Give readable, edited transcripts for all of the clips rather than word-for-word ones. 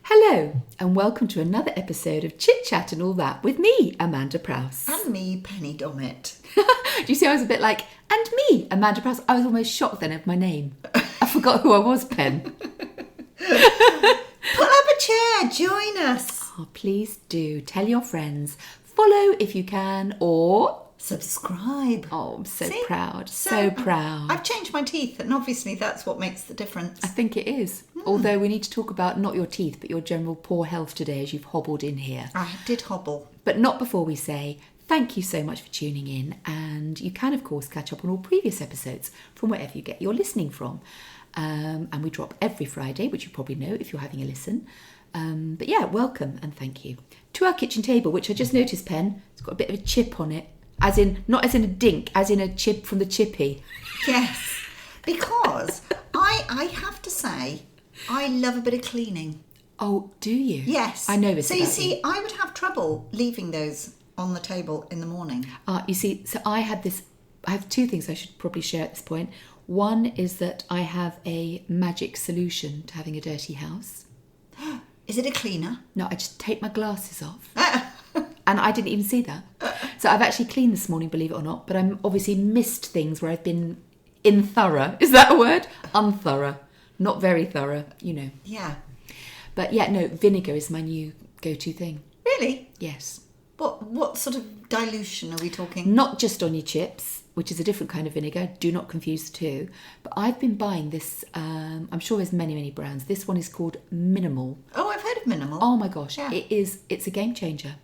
Hello, and welcome to another episode of Chit Chat and All That with me, Amanda Prowse. And me, Penny Dommett. Do you see I was a bit like, and me, Amanda Prowse? I was almost shocked then of my name. I forgot who I was, Pen. Pull up a chair, join us. Oh, please do. Tell your friends. Follow if you can, or... subscribe. Oh, I'm so See? proud. So proud. I've changed my teeth, and obviously that's what makes the difference. I think it is. Although we need to talk about not your teeth, but your general poor health today as you've hobbled in here. I did hobble. But not before we say thank you so much for tuning in. And you can, of course, catch up on all previous episodes from wherever you get your listening from. And we drop every Friday, which you probably know if you're having a listen. But yeah, welcome and thank you. To our kitchen table, which I just noticed, Pen, it's got a bit of a chip on it. As in, not as in a dink, as in a chip from the chippy. Yes, because I have to say, I love a bit of cleaning. Oh, do you? Yes. I know this So about you see, I would have trouble leaving those on the table in the morning. You see, so I have two things I should probably share at this point. One is that I have a magic solution to having a dirty house. Is it a cleaner? No, I just take my glasses off. And I didn't even see that. So I've actually cleaned this morning, believe it or not, but I'm obviously missed things where I've been thorough. Is that a word? Unthorough. Not very thorough, you know. Yeah. But yeah, no, vinegar is my new go-to thing. Really? Yes. What sort of dilution are we talking? Not just on your chips, which is a different kind of vinegar. Do not confuse the two. But I've been buying this, I'm sure there's many, many brands. This one is called Minimal. Oh, I've heard of Minimal. Oh my gosh, Yeah. It's a game changer.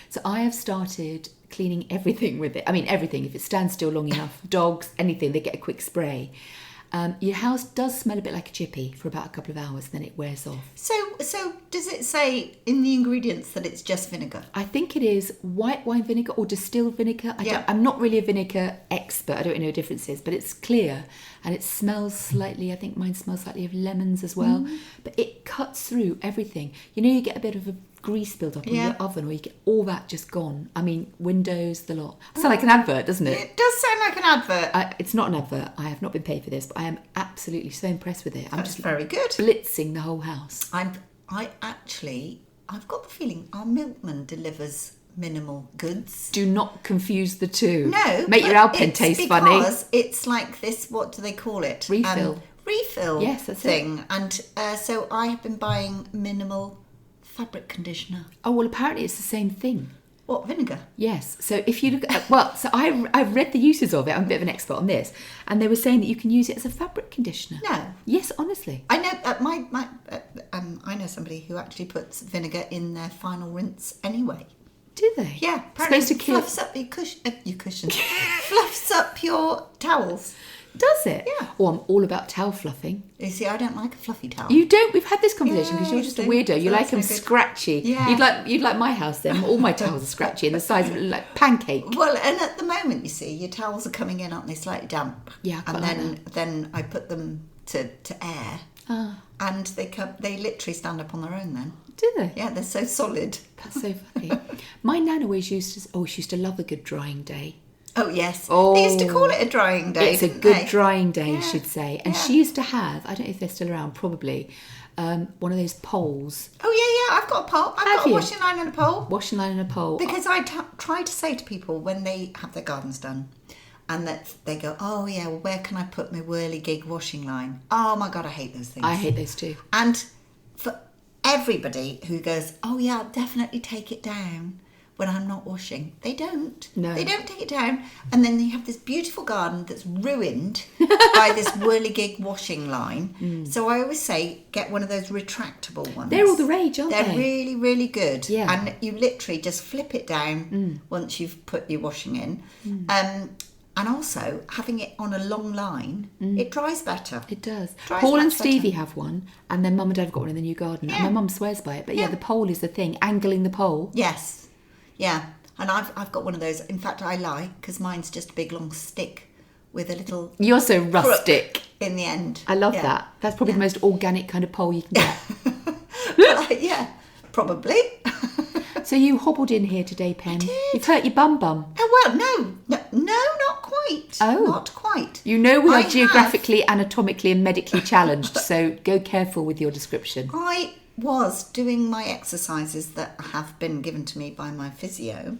So I have started cleaning everything with it. I mean, everything. If it stands still long enough, dogs, anything, they get a quick spray. Your house does smell a bit like a chippy for about a couple of hours, then it wears off. So does it say in the ingredients that it's just vinegar? I think it is white wine vinegar or distilled vinegar. I'm not really a vinegar expert. I don't know what difference is, but it's clear and it smells slightly, I think mine smells slightly of lemons as well. But it cuts through everything. You know, you get a bit of a grease build up in your oven, or you get all that just gone. I mean, windows, the lot. Sound like an advert, doesn't it? It does sound like an advert. It's not an advert. I have not been paid for this, but I am absolutely so impressed with it. I'm That's just very good. blitzing the whole house. I've got the feeling our milkman delivers minimal goods. Do not confuse the two. No. Make your Alpen taste funny. Because it's like this, what do they call it? Refill. Yes, that's thing. And so I have been buying minimal fabric conditioner. Oh, well, apparently it's the same thing. What, vinegar? Yes. So if you look at, so I've read the uses of it. I'm a bit of an expert on this. And they were saying that you can use it as a fabric conditioner. No. Yes, honestly. I know I know somebody who actually puts vinegar in their final rinse anyway. Do they? Yeah. Supposed to kill. Fluffs up your cushion. Fluffs up your towels. Does it? Yeah. Oh, I'm all about towel fluffing. You see, I don't like a fluffy towel. You don't? We've had this conversation because Yeah, you're just a so- weirdo. You so like them that's no good. scratchy. Yeah. You'd like my house then. All my towels are scratchy and the size of like pancake. Well, and at the moment, you see, your towels are coming in, aren't they, slightly damp? Yeah, I and quite like then I put them to air, and they literally stand up on their own. Then Do they? yeah, they're so solid. That's so funny. My nan always she used to love a good drying day. Oh yes, Oh. they used to call it a drying day. It's a didn't good they? drying day, Yeah. she'd say. And Yeah. she used to have, I don't know if they're still around, probably, one of those poles. Oh yeah, I've got a pole. I've Have got a you? washing line and a pole. Washing line and a pole. Because I try to say to people when they have their gardens done, and that they go, oh yeah, well, where can I put my whirligig washing line? Oh my God, I hate those things. I hate those too. And for everybody who goes, oh yeah, I'll definitely take it down when I'm not washing, they don't. No. They don't take it down. And then you have this beautiful garden that's ruined by this whirligig washing line. So I always say, get one of those retractable ones. They're all the rage, aren't They're they? really, really good. Yeah. And you literally just flip it down once you've put your washing in. And also, having it on a long line, it dries better. It does. Dries Paul and much better. Stevie have one, and then Mum and Dad have got one in the new garden. And Yeah. my mum swears by it. But yeah, Yeah. the pole is the thing. Angling the pole. Yes. Yeah. And I've got one of those. In fact, I like, because mine's just a big long stick with a little You're so rustic. in the end. I love Yeah. that. That's probably the most organic kind of pole you can get. Yeah, probably. So you hobbled in here today, Pen. did. You've hurt your bum. Oh, well, no, not quite. Oh. Not quite. You know we I are have- geographically, anatomically and medically challenged, so go careful with your description. I was doing my exercises that have been given to me by my physio.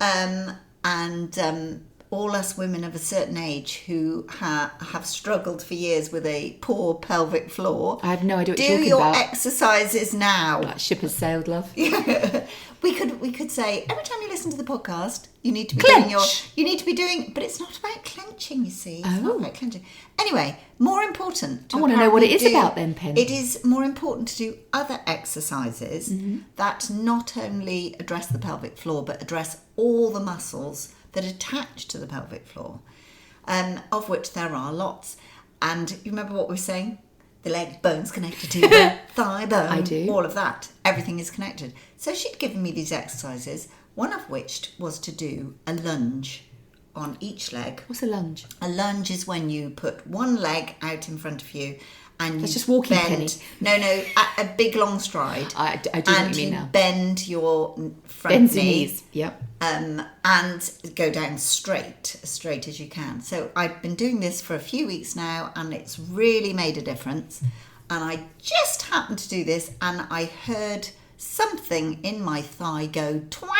And all us women of a certain age who have struggled for years with a poor pelvic floor. I have no idea what you're talking about. about. Do your exercises now. Like ship has sailed, love. We could say every time you listen to the podcast, you need to be doing but it's not about clenching, you see. It's not about clenching. Anyway, more important. I want to know what it is about then, Pen. It is more important to do other exercises that not only address the pelvic floor, but address all the muscles that attach to the pelvic floor, of which there are lots. And you remember what we were saying? The leg bone's connected to the thigh bone. I do. All of that. Everything is connected. So she'd given me these exercises, one of which was to do a lunge on each leg. What's a lunge? A lunge is when you put one leg out in front of you and That's you just walking, bend. Penny. No, a big long stride. I do know what you mean now. Bend your front Bends your knee. knees. Yep. And go down as straight as you can. So I've been doing this for a few weeks now, and it's really made a difference. And I just happened to do this, and I heard something in my thigh go twang.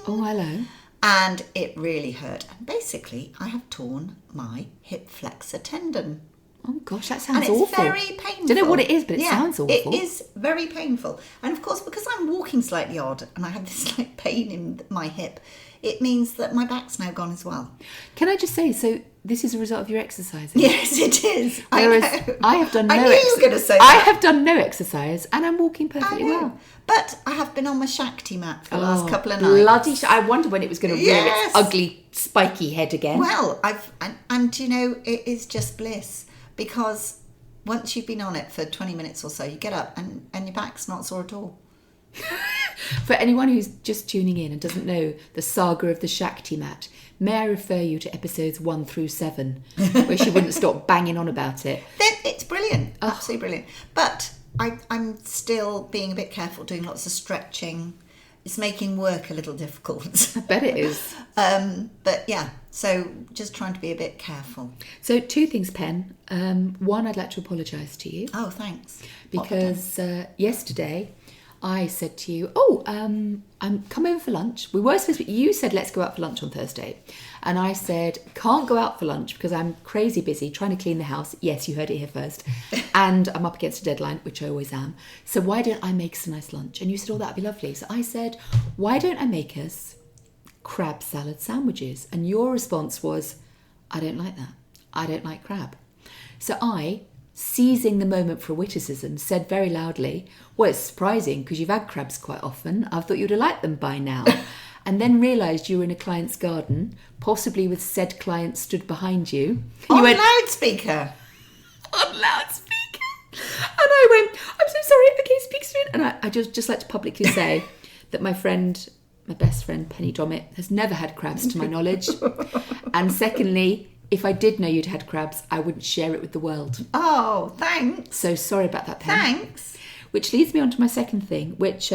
Oh, hello. And it really hurt. And basically, I have torn my hip flexor tendon. Oh gosh, that sounds And it's awful. very painful. Don't know what it is, but it sounds awful. It is very painful. And of course, because I'm walking slightly odd and I have this like pain in my hip, it means that my back's now gone as well. Can I just say, so this is a result of your exercising? Yes, it is. Whereas I know. I have done no I knew you were going to say that. I have done no exercise and I'm walking perfectly well. But I have been on my shakti mat for the last couple of nights. Bloody! I wonder when it was going to rear its ugly, spiky head again. Well, and you know, it is just bliss, because once you've been on it for 20 minutes or so, you get up and your back's not sore at all. For anyone who's just tuning in and doesn't know the saga of the shakti mat, may I refer you to episodes 1 through 7, where she wouldn't stop banging on about it. It's brilliant, absolutely brilliant. But I'm still being a bit careful, doing lots of stretching. It's making work a little difficult. I bet it is. But yeah, so just trying to be a bit careful. So 2 things, Pen. One, I'd like to apologise to you. Oh, thanks. Because yesterday I said to you, I'm come over for lunch. We were supposed to, you said let's go out for lunch on Thursday. And I said, can't go out for lunch because I'm crazy busy trying to clean the house. Yes, you heard it here first. And I'm up against a deadline, which I always am. So why don't I make us a nice lunch? And you said, that'd be lovely. So I said, why don't I make us crab salad sandwiches? And your response was, I don't like that. I don't like crab. So I, seizing the moment for a witticism, said very loudly, well, it's surprising because you've had crabs quite often. I thought you'd have liked them by now. And then realised you were in a client's garden, possibly with said client stood behind you. On loudspeaker. On loudspeaker. And I went, I'm so sorry, okay, speak soon. And I just like to publicly say that my best friend, Penny Dommett, has never had crabs to my knowledge. And secondly, if I did know you'd had crabs, I wouldn't share it with the world. Oh, thanks. So sorry about that, Pen. Thanks. Which leads me on to my second thing, which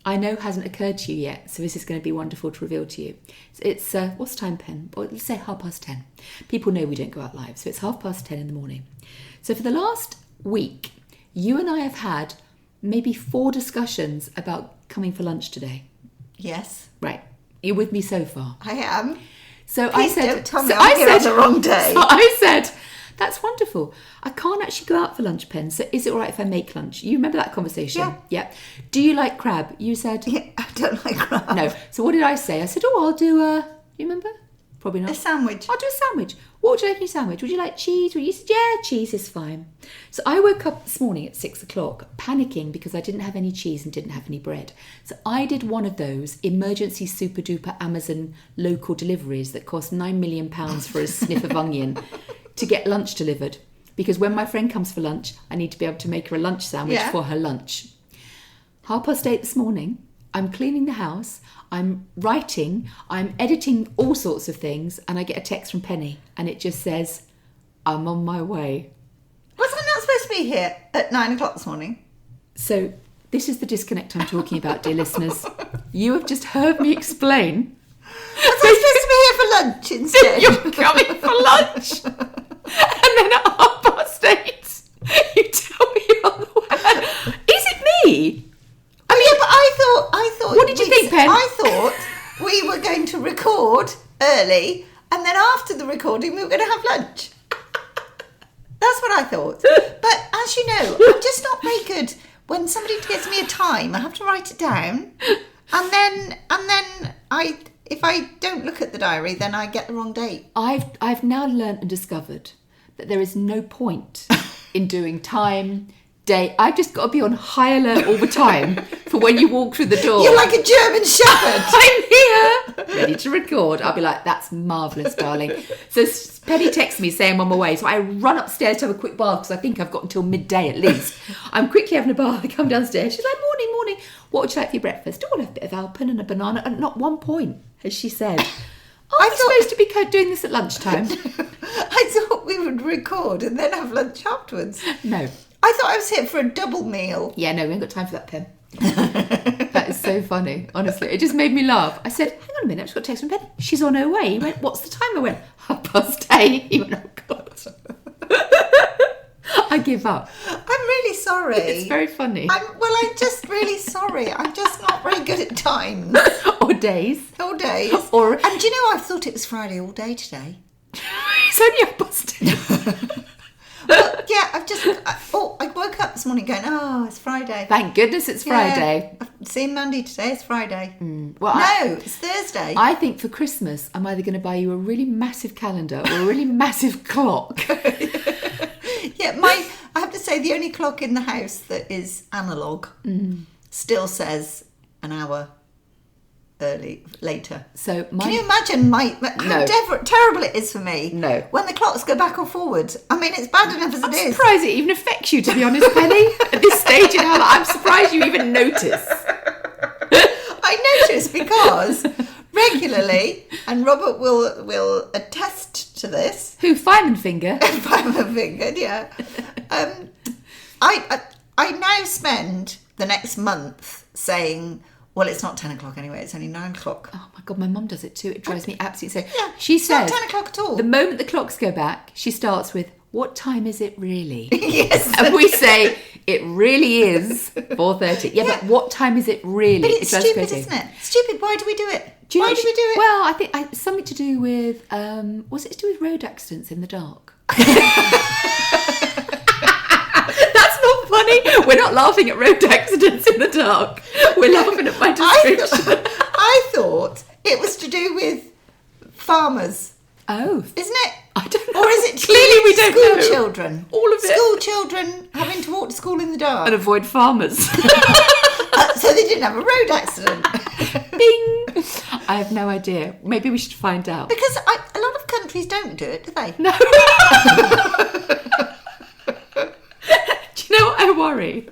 I know hasn't occurred to you yet, so this is going to be wonderful to reveal to you. It's, what's time, Pen? Well, let's say 10:30. People know we don't go out live, so it's 10:30 in the morning. So for the last week, you and I have had maybe 4 discussions about coming for lunch today. Yes. Right. You're with me so far? I am. So Please I said, don't tell me I'm here on the wrong day. So I said, that's wonderful. I can't actually go out for lunch, Pen. So is it all right if I make lunch? You remember that conversation? Yeah. Do you like crab? You said... Yeah, I don't like crab. No. So what did I say? I said, I'll do you remember? Probably not. A sandwich. I'll do a sandwich. What would you like in your sandwich? Would you like cheese? You said, yeah, cheese is fine. So I woke up this morning at 6 o'clock panicking because I didn't have any cheese and didn't have any bread. So I did one of those emergency super duper Amazon local deliveries that cost £9 million for a sniff of onion to get lunch delivered. Because when my friend comes for lunch, I need to be able to make her a lunch sandwich for her lunch. 8:30 this morning, I'm cleaning the house, I'm writing, I'm editing all sorts of things, and I get a text from Penny, and it just says, I'm on my way. Was I not supposed to be here at 9 o'clock this morning? So this is the disconnect I'm talking about, dear listeners. You have just heard me explain. Was I supposed to be here for lunch instead? You're coming for lunch. And then at 8:30, you tell me you're on the way. Is record early, and then after the recording, we were going to have lunch. That's what I thought. But as you know, I'm just not very good. When somebody gives me a time, I have to write it down, and then if I don't look at the diary, then I get the wrong date. I've now learnt and discovered that there is no point in doing time, day. I've just got to be on high alert all the time for when you walk through the door. You're like a German shepherd. I'm here, ready to record. I'll be like, that's marvellous, darling. So Penny texts me saying I'm on my way. So I run upstairs to have a quick bath because I think I've got until midday at least. I'm quickly having a bath. I come downstairs. She's like, morning. What would you like for your breakfast? Oh, I'll have a bit of almond and a banana. And not one point has she said, I'm supposed to be doing this at lunchtime. I thought we would record and then have lunch afterwards. No. I thought I was here for a double meal. Yeah, no, we ain't got time for that, Pen. That is so funny, honestly. It just made me laugh. I said, hang on a minute, I've just got a text from Pen. She's on her way. He went, what's the time? I went, 8:30. He went, oh, God. I give up. I'm really sorry. It's very funny. I'm just really sorry. I'm just not very good at times. Or days. All days. And do you know, I thought it was Friday all day today. It's only 8:30. Well, yeah, I woke up this morning going, oh, it's Friday. Thank goodness it's Friday. I've seen Mandy today, it's Friday. Well, it's Thursday. I think for Christmas, I'm either going to buy you a really massive calendar or a really massive clock. Yeah, I have to say, the only clock in the house that is analogue still says an hour later. So can you imagine how terrible it is for me? No. When the clocks go back or forward. I mean, it's bad enough as it is. I'm surprised it even affects you, to be honest, Penny. At this stage in our life, I'm surprised you even notice. I notice because regularly, and Robert will attest to this. Who? Fireman Finger? Fireman Finger, yeah. I now spend the next month saying, well, it's not 10 o'clock anyway, it's only 9 o'clock. Oh my God, my mum does it too. It drives me absolutely insane. Yeah, she says, it's not 10 o'clock at all. The moment the clocks go back, she starts with, what time is it really? Yes. And we say, it really is 4:30. Yeah, but what time is it really? But it's stupid, isn't it? Stupid. Why do we do it? Why do we do it? Well, I think it's something to do with, was it to do with road accidents in the dark? Funny. We're not laughing at road accidents in the dark. We're laughing at my description. I thought it was to do with farmers. Oh. Isn't it? I don't know. Or is it Clearly we don't know. School children. All of it. School children having to walk to school in the dark. And avoid farmers. So they didn't have a road accident. Bing. I have no idea. Maybe we should find out. Because a lot of countries don't do it, do they? No. Do you know what I worry?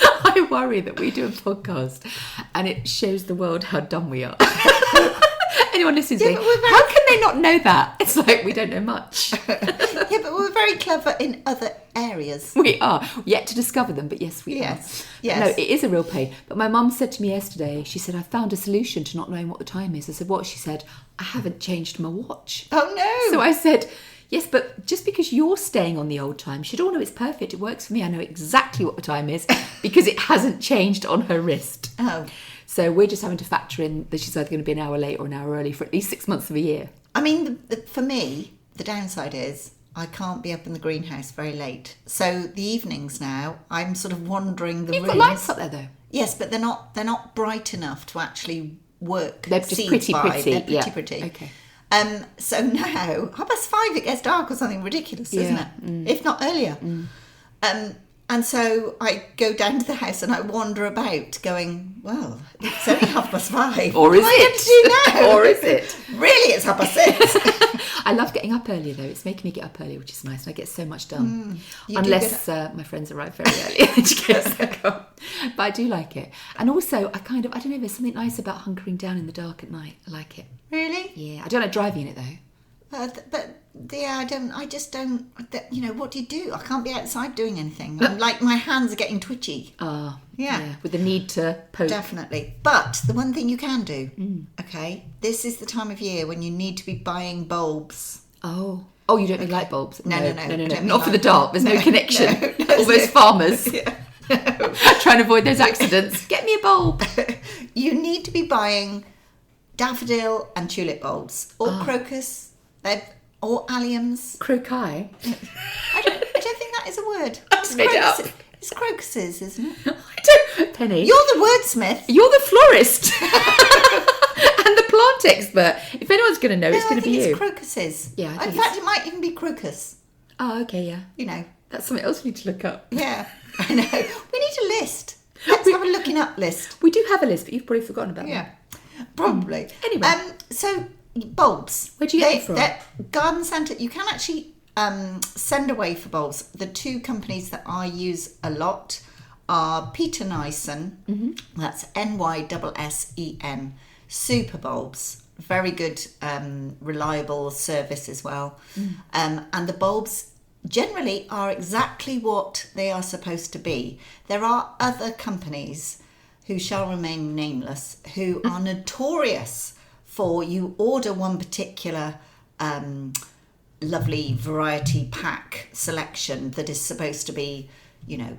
I worry that we do a podcast and it shows the world how dumb we are. Anyone listening to how can they not know that? It's like we don't know much. Yeah, but we're very clever in other areas. We are. Yet to discover them, but yes, we are. Yes. No, it is a real pain. But my mum said to me yesterday, she said, I found a solution to not knowing what the time is. I said, what? She said, I haven't changed my watch. Oh, no. So I said, yes, but just because you're staying on the old time, she don't know it's perfect. It works for me. I know exactly what the time is because it hasn't changed on her wrist. Oh. So we're just having to factor in that she's either going to be an hour late or an hour early for at least 6 months of a year. I mean, for me, the downside is I can't be up in the greenhouse very late. So the evenings now, I'm sort of wandering the rooms. You've got lights up there though. Yes, but they're not bright enough to actually work. They're just pretty. They're pretty. Okay. So now, 5:30 it gets dark or something ridiculous, isn't it? If not earlier. And so I go down to the house and I wander about going, well, it's only 5:30. Or is what am I going to do now? Or is it? Really, it's 6:30. I love getting up earlier though. It's making me get up early, which is nice. And I get so much done. Unless my friends arrive very early. In which case I go. But I do like it. And also, I don't know, there's something nice about hunkering down in the dark at night. I like it. Really? Yeah. I don't like driving in it though. But yeah, I just don't, you know, what do you do? I can't be outside doing anything. I'm like, my hands are getting twitchy. Yeah. With the need to poke. Definitely. But the one thing you can do, okay, this is the time of year when you need to be buying bulbs. Oh, you don't need light bulbs? No. Not for the dark. There's no connection. All those farmers. Yeah. Trying to avoid those accidents. Get me a bulb. You need to be buying daffodil and tulip bulbs, or crocus, or alliums. Croci. I don't think that is a word. It's made it up. It's crocuses, isn't it? I don't... Penny. You're the wordsmith. You're the florist. And the plant expert. If anyone's going to know, it's going to be you. It's crocuses. Yeah, in fact, it might even be crocus. Oh, okay, yeah. You know. That's something else we need to look up. Yeah, I know. We need a list. Let's have a looking up list. We do have a list, but you've probably forgotten about Yeah, probably. Anyway. So bulbs. Where'd you get them from? Garden centre. You can actually send away for bulbs. The two companies that I use a lot are Peter Nyssen. Mm-hmm. That's Nyssen. Super bulbs. Very good, reliable service as well. Mm. And the bulbs generally are exactly what they are supposed to be. There are other companies who shall remain nameless who are notorious for you order one particular lovely variety pack selection that is supposed to be, you know,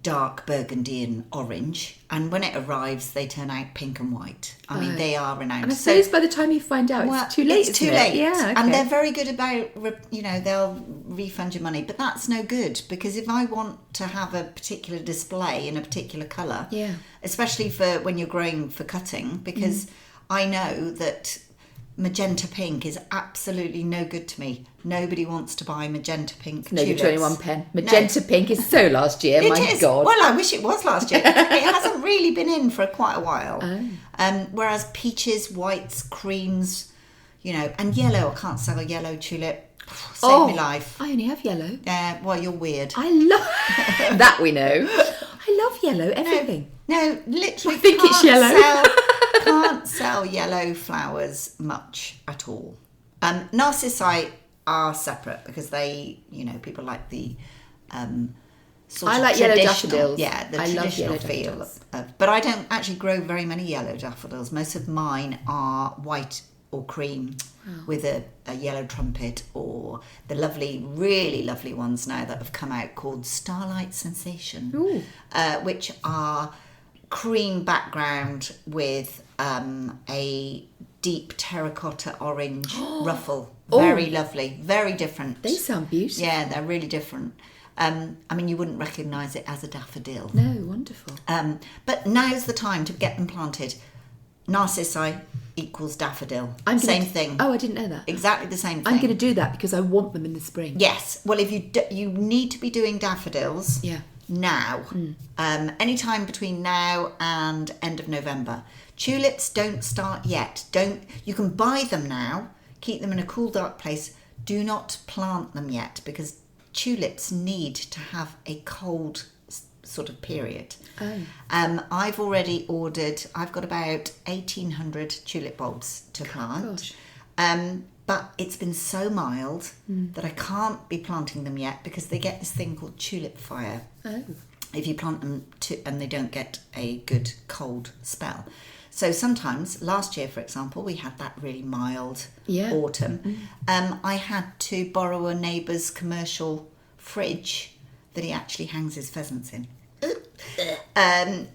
dark burgundy and orange, and when it arrives they turn out pink and white. I mean, they are renowned. And I suppose by the time you find out, it's too late. It's too late. Yeah, okay. And they're very good about, you know, they'll refund your money, but that's no good, because if I want to have a particular display in a particular colour, especially for when you're growing for cutting, because I know that magenta pink is absolutely no good to me. Nobody wants to buy magenta pink. No, you're 21 pen. Magenta pink is so last year. My God. Well, I wish it was last year. It hasn't really been in for quite a while. Whereas peaches, whites, creams, you know, and yellow. I can't sell a yellow tulip. Save my life. I only have yellow. Well, you're weird. I love that. We know. I love yellow. Everything. No, literally. I think it's yellow. Can't sell yellow flowers much at all. Narcissi are separate because they, you know, people like the sort of like yellow daffodils. Yeah, the traditional feel of, but I don't actually grow very many yellow daffodils. Most of mine are white or cream with a yellow trumpet, or the lovely, really lovely ones now that have come out called Starlight Sensation, which are cream background with a deep terracotta orange ruffle. Very lovely, very different. They sound beautiful. Yeah, they're really different. I mean, you wouldn't recognise it as a daffodil. No, wonderful. But now's the time to get them planted. Narcissi equals daffodil. Same thing. Oh, I didn't know that. Exactly the same thing. I'm going to do that because I want them in the spring. Yes. Well, if you need to be doing daffodils. Yeah. Now, anytime between now and end of November. Tulips don't start yet. You can buy them now, keep them in a cool, dark place. Do not plant them yet, because tulips need to have a cold sort of period. I've already ordered. I've got about 1,800 tulip bulbs to plant. But it's been so mild that I can't be planting them yet, because they get this thing called tulip fire. If you plant them and they don't get a good cold spell. So sometimes, last year, for example, we had that really mild autumn. I had to borrow a neighbour's commercial fridge that he actually hangs his pheasants in. I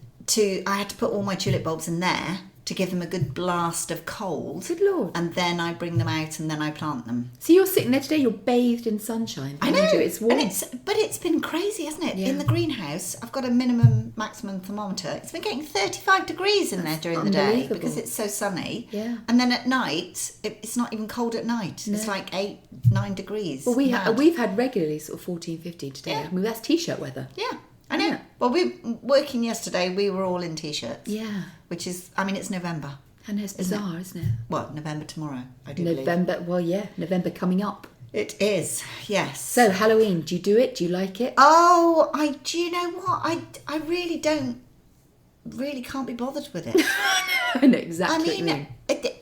had to put all my tulip bulbs in there to give them a good blast of cold. Good Lord. And then I bring them out and then I plant them. So you're sitting there today, you're bathed in sunshine. I know. It's warm. But it's been crazy, hasn't it? Yeah. In the greenhouse, I've got a maximum thermometer. It's been getting 35 degrees in there during the day because it's so sunny. Yeah. And then at night, it's not even cold at night. No. It's like 8, 9 degrees. Well, we've had regularly sort of 14, 15 today. Yeah. I mean, that's T-shirt weather. Yeah. I know. Yeah. Well, working yesterday, we were all in T-shirts. Yeah. Which is, I mean, it's November. And it's bizarre, isn't it? Well, November tomorrow, I do November, well, yeah, November coming up. It is, yes. So, Halloween, do you do it? Do you like it? Oh, do you know what? I really can't be bothered with it. I know exactly what you mean.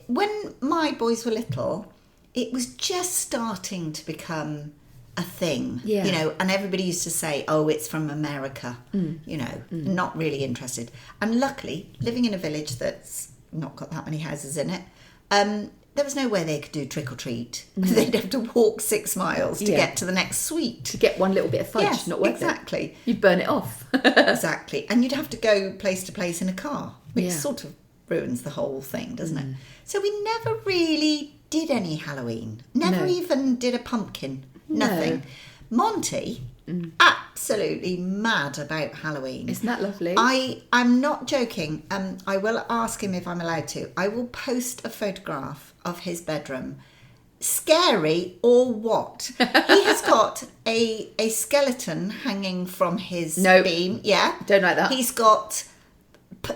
When my boys were little, it was just starting to become a thing, you know, and everybody used to say, oh, it's from America, you know, not really interested. And luckily, living in a village that's not got that many houses in it, there was no way they could do trick or treat. They'd have to walk 6 miles to get to the next sweet. To get one little bit of fudge, not worth exactly. it. You'd burn it off. Exactly. And you'd have to go place to place in a car, which sort of ruins the whole thing, doesn't it? So we never really did any Halloween. Never even did a pumpkin. Nothing. Monty, absolutely mad about Halloween. Isn't that lovely? I'm not joking. I will ask him if I'm allowed to. I will post a photograph of his bedroom. Scary or what? He has got a skeleton hanging from his beam. Yeah. Don't like that. He's got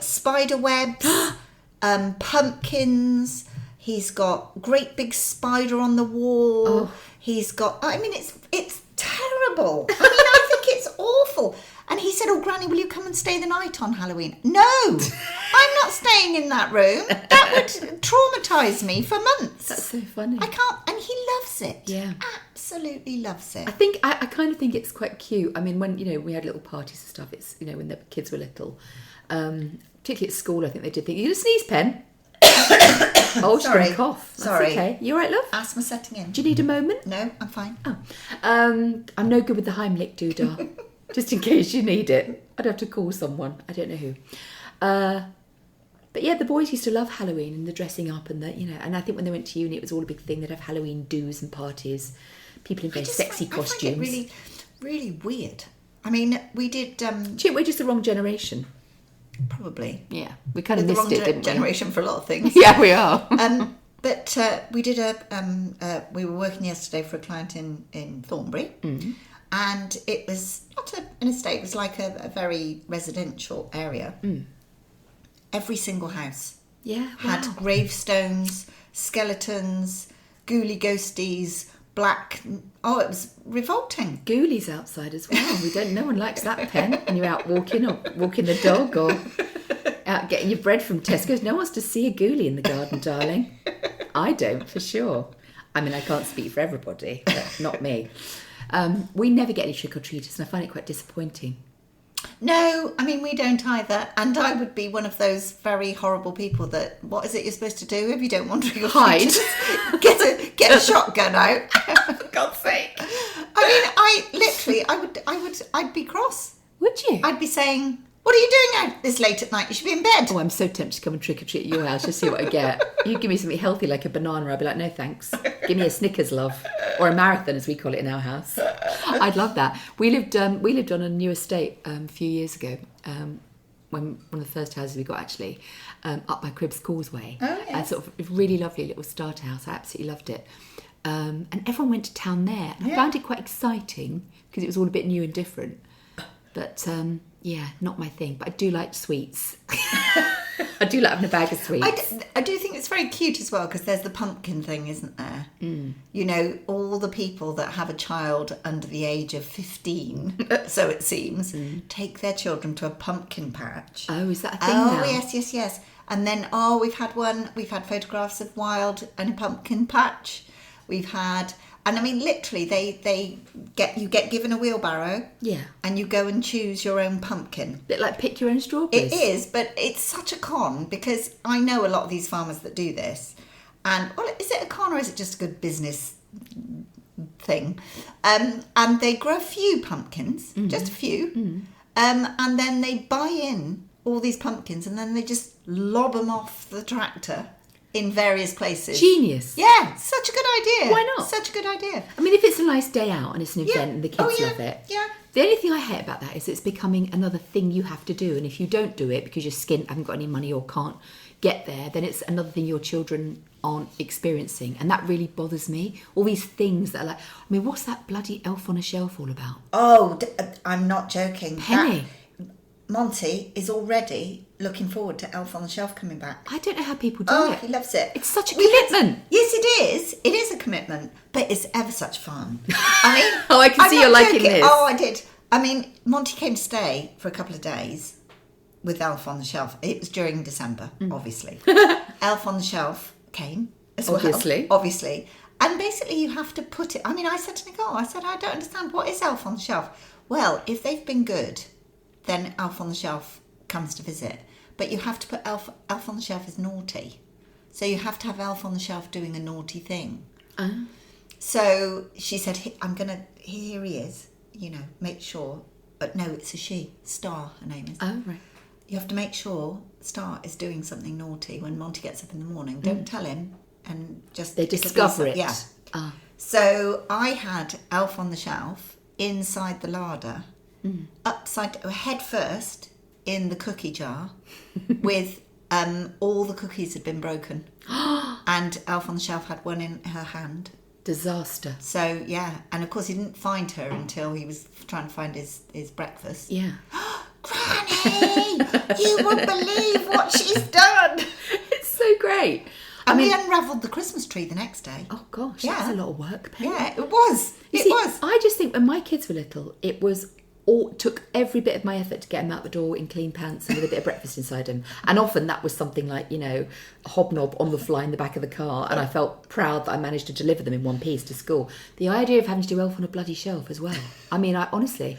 spider webs, pumpkins. He's got great big spider on the wall. Oh. He's got... I mean, it's terrible. I mean, I think it's awful. And he said, oh, Granny, will you come and stay the night on Halloween? No, I'm not staying in that room. That would traumatise me for months. That's so funny. I can't... And he loves it. Yeah. Absolutely loves it. I kind of think it's quite cute. I mean, when, we had little parties and stuff, it's, when the kids were little, particularly at school, I think they did think, you going to sneeze, Pen? Oh, she's going to cough. That's Sorry. Okay. You all right, love? Asthma setting in. Do you need a moment? No, I'm fine. Oh. I'm no good with the Heimlich doodah. Just in case you need it. I'd have to call someone. I don't know who. But yeah, the boys used to love Halloween and the dressing up and and I think when they went to uni, it was all a big thing. They'd have Halloween do's and parties. People in very sexy costumes. I find it really, really weird. I mean, we did... We're just the wrong generation. Probably. Yeah, we kind of missed it, didn't we? Generation for a lot of things. Yeah, we are. But we did we were working yesterday for a client in Thornbury, and it was not an estate. It was like a very residential area. Every single house, had gravestones, skeletons, ghoulie ghosties, black. Oh, it was revolting. Ghoulies outside as well. No one likes that, Pen. When you're out walking the dog or out getting your bread from Tesco's. No one wants to see a ghoulie in the garden, darling. I don't, for sure. I mean, I can't speak for everybody, but not me. We never get any trick-or-treaters, and I find it quite disappointing. No, I mean, we don't either. And I would be one of those very horrible people that, what is it you're supposed to do if you don't want to hide? Get a shotgun out. For God's sake. I mean, I'd be cross. Would you? I'd be saying, what are you doing out this late at night? You should be in bed. Oh, I'm so tempted to come and trick-or-treat at your house, just see what I get. You give me something healthy like a banana, I'd be like, no thanks. Give me a Snickers, love. Or a marathon, as we call it in our house. I'd love that. We lived on a new estate a few years ago, when one of the first houses we got actually, up by Cribbs Causeway. Oh, yes. Sort of a really lovely little starter house. I absolutely loved it. And everyone went to town there. And I found it quite exciting because it was all a bit new and different. But not my thing. But I do like sweets. I do like having a bag of sweets. I do think it's very cute as well because there's the pumpkin thing, isn't there? All the people that have a child under the age of 15, so it seems, take their children to a pumpkin patch. Oh, is that a thing now? Oh, yes. And then, we've had photographs of Wild and a pumpkin patch. We've had... And I mean, literally, you get given a wheelbarrow, and you go and choose your own pumpkin. Bit like pick your own strawberries. It is, but it's such a con because I know a lot of these farmers that do this, and is it a con or is it just a good business thing? And they grow a few pumpkins, just a few, and then they buy in all these pumpkins, and then they just lob them off the tractor. In various places. Genius. Yeah, such a good idea. Why not? Such a good idea. I mean, if it's a nice day out and it's an event and the kids love it. Yeah. The only thing I hate about that is it's becoming another thing you have to do. And if you don't do it because you're skint, haven't got any money or can't get there, then it's another thing your children aren't experiencing. And that really bothers me. All these things that are like, I mean, what's that bloody Elf on a Shelf all about? Oh, I'm not joking. Penny. Monty is already looking forward to Elf on the Shelf coming back. I don't know how people do it. Oh, he loves it. It's such a commitment. Yes, it is. It is a commitment, but it's ever such fun. I mean... I can see you're liking this. Oh, I did. I mean, Monty came to stay for a couple of days with Elf on the Shelf. It was during December, obviously. Elf on the Shelf came as well. Obviously. And basically you have to put it... I mean, I said to Nicole, I don't understand. What is Elf on the Shelf? Well, if they've been good... then Elf on the Shelf comes to visit. But you have to put Elf on the Shelf is naughty. So you have to have Elf on the Shelf doing a naughty thing. So she said, here he is, make sure. But no, it's a she. Star, her name is. Oh, right. you have to make sure Star is doing something naughty when Monty gets up in the morning. Don't tell him, and just... They discover it. Yeah. Ah. So I had Elf on the Shelf inside the larder, head first in the cookie jar, with all the cookies had been broken. And Elf on the Shelf had one in her hand. Disaster. So, yeah. And of course, he didn't find her until he was trying to find his breakfast. Yeah. Granny! You won't believe what she's done! It's so great. And we unravelled the Christmas tree the next day. Oh, gosh. Yeah. That's a lot of work, Penny. Yeah, it was. You see, I just think when my kids were little, it was... took every bit of my effort to get them out the door in clean pants and with a bit of breakfast inside them. And often that was something like, a hobnob on the fly in the back of the car, and I felt proud that I managed to deliver them in one piece to school. The idea of having to do Elf on a bloody shelf as well. I mean, I honestly...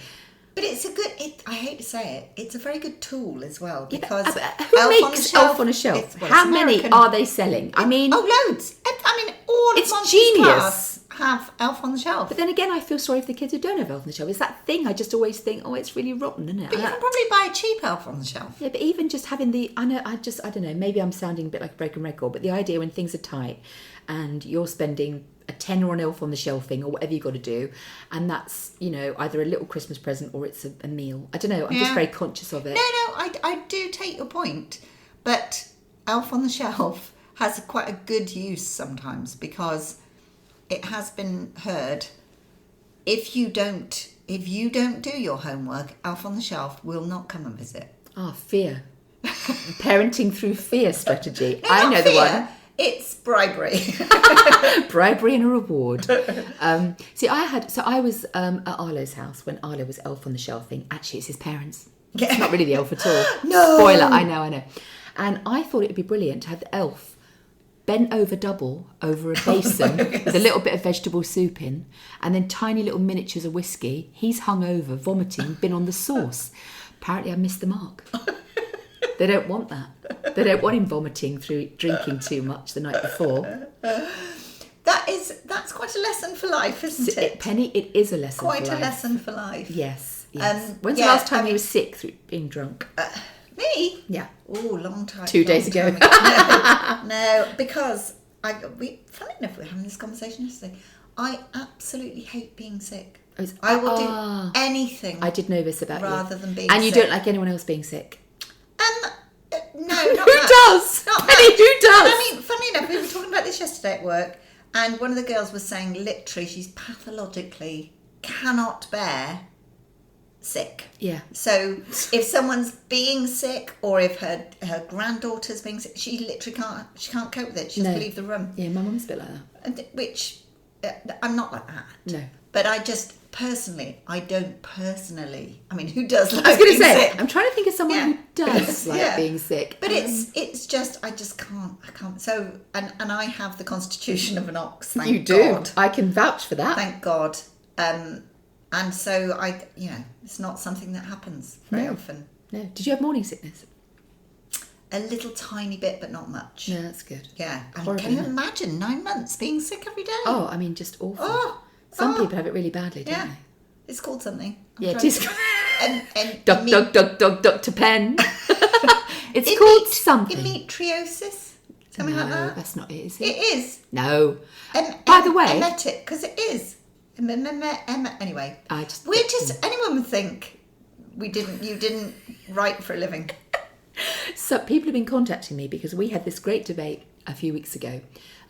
But it's a good... I hate to say it, it's a very good tool as well, because... who makes Elf on a Shelf? How many are they selling? I mean... Oh, loads. I mean, all it's of Monty's genius. class have Elf on the Shelf. But then again, I feel sorry for the kids who don't have Elf on the Shelf. It's that thing I just always think, it's really rotten, isn't it? But you can probably buy a cheap Elf on the Shelf. Yeah, but even just having I don't know, maybe I'm sounding a bit like a broken record, but the idea when things are tight and you're spending a tenner on Elf on the Shelving or whatever you've got to do, and that's, either a little Christmas present or it's a meal. I don't know, I'm just very conscious of it. No, I do take your point, but Elf on the Shelf has quite a good use sometimes, because it has been heard, if you don't do your homework, Elf on the Shelf will not come and visit. Fear. Parenting through fear strategy. No, I know fear. The one. It's bribery. Bribery and a reward. I was at Arlo's house when Arlo was Elf on the Shelving. Actually, it's his parents. It's not really the elf at all. No. Spoiler, I know. And I thought it would be brilliant to have the elf bent over double over a basin with a little bit of vegetable soup in, and then tiny little miniatures of whiskey. He's hung over, vomiting, been on the sauce. Apparently I missed the mark. They don't want that. They don't want him vomiting through drinking too much the night before. That's quite a lesson for life, isn't it? Penny, it is a lesson quite for life. Quite a lesson for life. Yes. When's the last time you were sick through being drunk? Me? Yeah. Oh, long time. 2 days ago. No, because funny enough, we were having this conversation yesterday. I absolutely hate being sick. I will do anything. I did know this about rather you. than being sick. And you don't like anyone else being sick? No, not Who does? Not Penny, who does? I mean, funny enough, we were talking about this yesterday at work, and one of the girls was saying literally she's pathologically cannot bear sick. Yeah. So if someone's being sick, or if her granddaughter's being sick, she literally can't cope with it. She has to leave the room. Yeah, my mum's a bit like that. Which I'm not like that. No. But I don't personally. I mean, who does like I was going to say, sick? I'm trying to think of someone who does like being sick. But it's just, I just can't. I can't. So, and I have the constitution of an ox, thank you do. God. I can vouch for that. Thank God. And so it's not something that happens very often. No. Did you have morning sickness? A little tiny bit, but not much. No, that's good. Yeah. Horrible, can you imagine 9 months being sick every day? Oh, I mean, just awful. Some people have it really badly, don't they? It's called something. It is. And Dr. Penn. It's called something. Endometriosis? Something like that? That's not it, is it? It is. No. By the way. Emetic, because it is. Anyway. Anyone would think you didn't write for a living. So people have been contacting me because we had this great debate a few weeks ago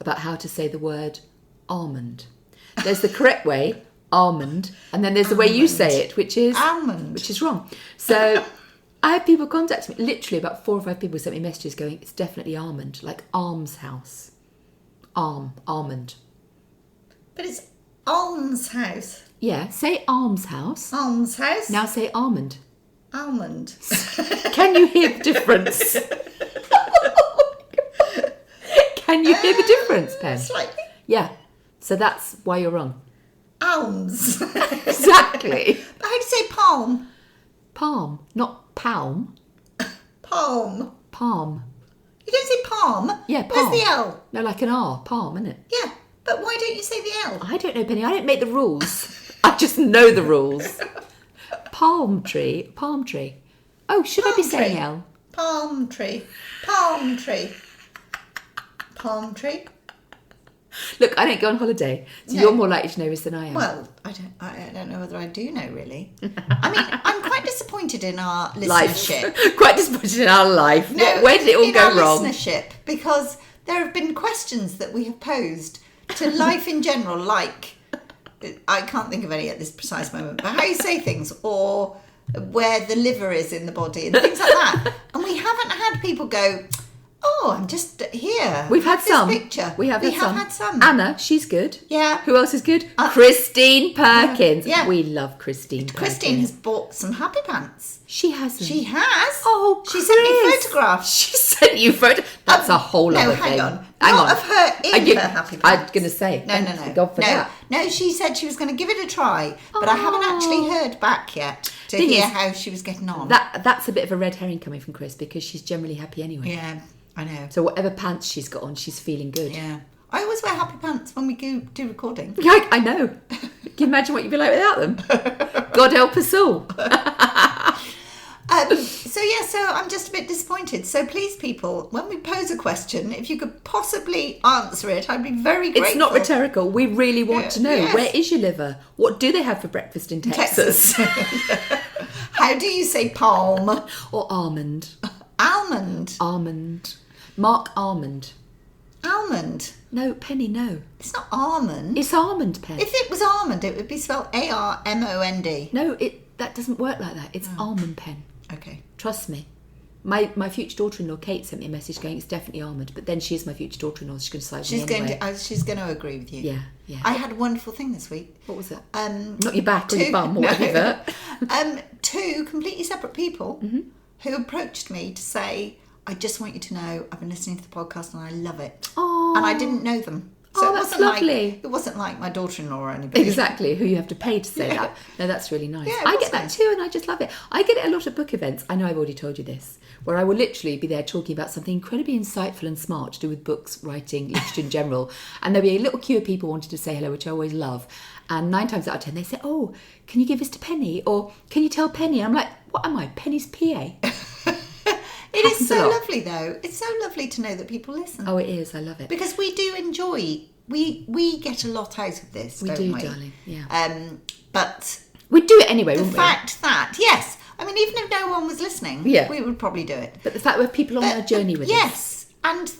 about how to say the word almond. There's the correct way, almond, and then there's the way you say it, which is almond, which is wrong. So I had people contacting me, literally about 4 or 5 people sent me messages going, it's definitely almond, like almshouse. Almond. But it's almshouse. Yeah, say almshouse. Almshouse. Now say almond. Almond. Can you hear the difference? Can you hear the difference, Pen? Slightly. Yeah. So that's why you're wrong. Alms. Exactly. But how do you say palm? Palm, not palm. Palm. Palm. You don't say palm? Yeah, palm. Where's the L? No, like an R, palm, isn't it? Yeah, but why don't you say the L? I don't know, Penny. I don't make the rules. I just know the rules. Palm tree. Oh, should I be Palm saying tree. L? Palm tree. Palm tree. Palm tree. Look, I don't go on holiday, so No. you're more likely to know this than I am. Well, I don't know whether I do know, really. I mean, I'm quite disappointed in our life. listenership. Quite disappointed in our life. No, Where did it all in go our wrong? listenership, because there have been questions that we have posed to life in general, like, I can't think of any at this precise moment, but how you say things, or where the liver is in the body, and things like that. And we haven't had people go, oh, I'm just here. We've had this some. Picture. We have had some. Anna, she's good. Yeah. Who else is good? Christine Perkins. Yeah. We love Christine Perkins. Christine has bought some happy pants. She hasn't. She has. Oh, she sent me Chris. photographs. She sent you photos. That's a whole other thing. No, hang on. Hang Not on. of her in her happy pants. I was going to say. No. thank God for that. No, she said she was going to give it a try, but I haven't actually heard back yet to Thing hear is, how she was getting on. That's a bit of a red herring coming from Chris, because she's generally happy anyway. Yeah, I know. So whatever pants she's got on, she's feeling good. Yeah. I always wear happy pants when we do recording. Yeah, I know. Can you imagine what you'd be like without them? God help us all. So I'm just a bit disappointed. So please, people, when we pose a question, if you could possibly answer it, I'd be very grateful. It's not rhetorical. We really want to know. Yes. Where is your liver? What do they have for breakfast in Texas? How do you say palm? Or almond? Almond. Almond. Mark Almond. Almond. No, Penny, no. It's not almond. It's almond, Penny. If it was almond, it would be spelled ARMOND. No, that doesn't work like that. It's almond pen. Okay. Trust me. My future daughter-in-law Kate sent me a message going, it's definitely almond, but then she is my future daughter-in-law, so she's going to side with me anyway. She's going to agree with you. Yeah. I had a wonderful thing this week. What was it? Not your back or your bum or whatever. Two completely separate people who approached me to say, I just want you to know I've been listening to the podcast and I love it. Oh. And I didn't know them. So Oh, that's lovely. It wasn't like my daughter-in-law or anybody. Exactly, who you have to pay to say that. No, that's really nice. Yeah, I it get that was too, and I just love it. I get it a lot at book events. I know I've already told you this, where I will literally be there talking about something incredibly insightful and smart to do with books, writing, literature in general. And there'll be a little queue of people wanting to say hello, which I always love. And 9 times out of 10, they say, oh, can you give this to Penny? Or can you tell Penny? I'm like, what am I, Penny's PA? It is so lovely, though. It's so lovely to know that people listen. Oh, it is. I love it. Because we do enjoy... We get a lot out of this, don't we? We do, darling, yeah. But... We'd do it anyway, wouldn't we? The fact that, yes, I mean, even if no one was listening, we would probably do it. But the fact we're people on our journey with us. Yes, and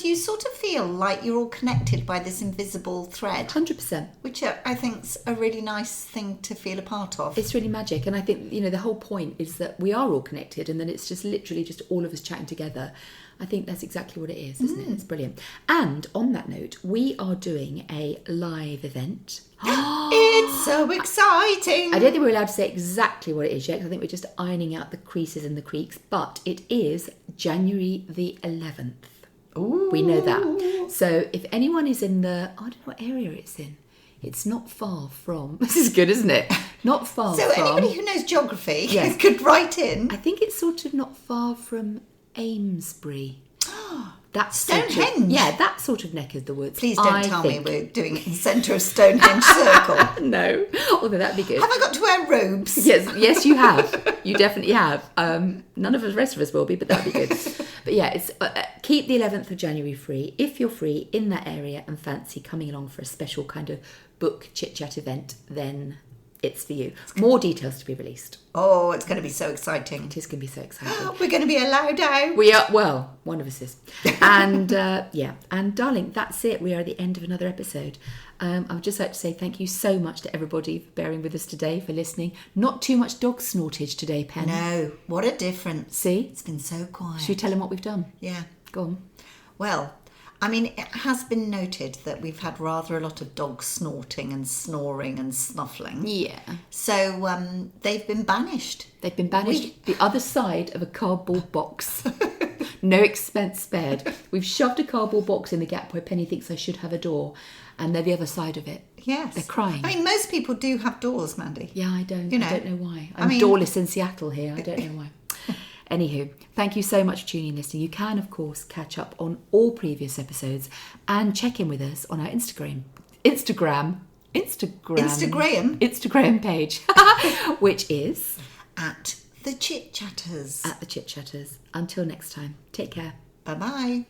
you sort of feel like you're all connected by this invisible thread. 100%. Which I think's a really nice thing to feel a part of. It's really magic, and I think, the whole point is that we are all connected, and then it's just literally just all of us chatting together. I think that's exactly what it is, isn't it? It's brilliant. And on that note, we are doing a live event. It's so exciting! I don't think we're allowed to say exactly what it is yet, because I think we're just ironing out the creases and the creaks, but it is January the 11th. Ooh. We know that. So if anyone is in I don't know what area it's in. It's not far from... This is good, isn't it? Not far so from... So anybody who knows geography Yes. could write in. I think it's sort of not far from Amesbury. That's Stonehenge? That sort of neck of the woods. Please don't tell me we're doing it in the centre of Stonehenge Circle. No, although that'd be good. Have I got to wear robes? Yes, you have. You definitely have. None of the rest of us will be, but that'd be good. But yeah, it's keep the 11th of January free. If you're free in that area and fancy coming along for a special kind of book chit-chat event, then it's for you. More details to be released. Oh, it's going to be so exciting. It is going to be so exciting. We're going to be allowed out. We are, well, one of us is. And and darling, that's it. We are at the end of another episode. I would just like to say thank you so much to everybody for bearing with us today, for listening. Not too much dog snortage today, Pen. No, what a difference. See? It's been so quiet. Should we tell them what we've done? Yeah. Go on. Well, I mean, it has been noted that we've had rather a lot of dogs snorting and snoring and snuffling. Yeah. So they've been banished. They've been banished the other side of a cardboard box. No expense spared. We've shoved a cardboard box in the gap where Penny thinks I should have a door, and they're the other side of it. Yes. They're crying. I mean, most people do have doors, Mandy. Yeah, I don't. You know, I don't know why. I'm doorless in Seattle here. I don't know why. Anywho, thank you so much for tuning in and listening. You can, of course, catch up on all previous episodes and check in with us on our Instagram page, which is at the chit chatters. At the Chit Chatters. Until next time, take care. Bye bye.